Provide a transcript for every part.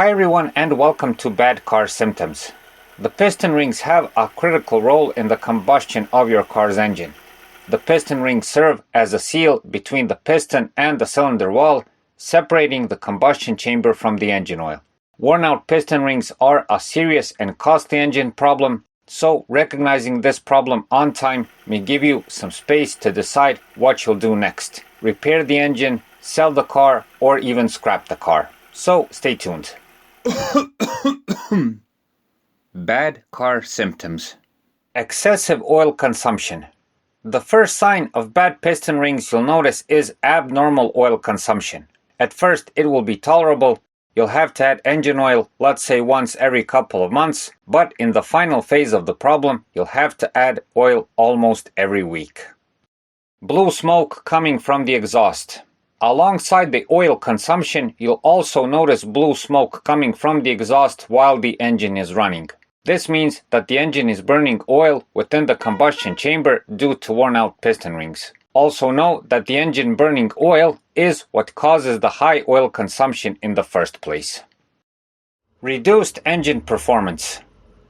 Hi everyone and welcome to Bad Car Symptoms. The piston rings have a critical role in the combustion of your car's engine. The piston rings serve as a seal between the piston and the cylinder wall, separating the combustion chamber from the engine oil. Worn out piston rings are a serious and costly engine problem, so recognizing this problem on time may give you some space to decide what you'll do next. Repair the engine, sell the car, or even scrap the car. So stay tuned. Bad car symptoms. Excessive oil consumption. The first sign of bad piston rings you'll notice is abnormal oil consumption. At first it will be tolerable. You'll have to add engine oil, let's say once every couple of months, but in the final phase of the problem, you'll have to add oil almost every week. Blue smoke coming from the exhaust. Alongside the oil consumption, you'll also notice blue smoke coming from the exhaust while the engine is running. This means that the engine is burning oil within the combustion chamber due to worn out piston rings. Also know that the engine burning oil is what causes the high oil consumption in the first place. Reduced engine performance.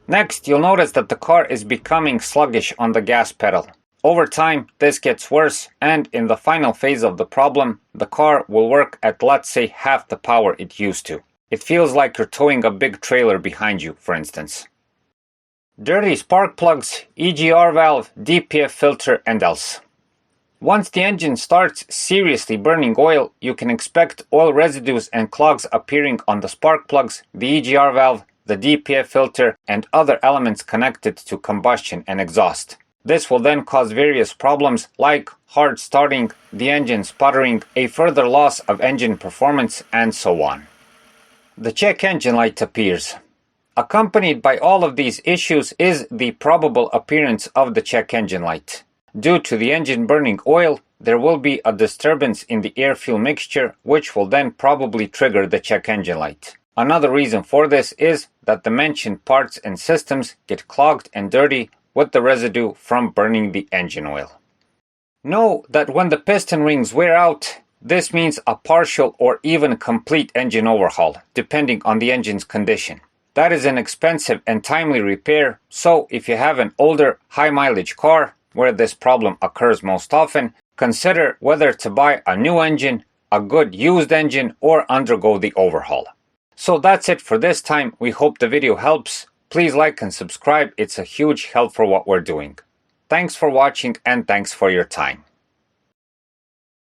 Next, you'll notice that the car is becoming sluggish on the gas pedal. Over time, this gets worse, and in the final phase of the problem, the car will work at, let's say, half the power it used to. It feels like you're towing a big trailer behind you, for instance. Dirty spark plugs, EGR valve, DPF filter, and else. Once the engine starts seriously burning oil, you can expect oil residues and clogs appearing on the spark plugs, the EGR valve, the DPF filter, and other elements connected to combustion and exhaust. This will then cause various problems like hard starting, the engine sputtering, a further loss of engine performance, and so on. The check engine light appears. Accompanied by all of these issues is the probable appearance of the check engine light. Due to the engine burning oil, there will be a disturbance in the air-fuel mixture, which will then probably trigger the check engine light. Another reason for this is that the mentioned parts and systems get clogged and dirty with the residue from burning the engine oil. Know that when the piston rings wear out, this means a partial or even complete engine overhaul, depending on the engine's condition. That is an expensive and timely repair, so if you have an older, high-mileage car, where this problem occurs most often, consider whether to buy a new engine, a good used engine, or undergo the overhaul. So that's it for this time. We hope the video helps. Please like and subscribe. It's a huge help for what we're doing. Thanks for watching and thanks for your time.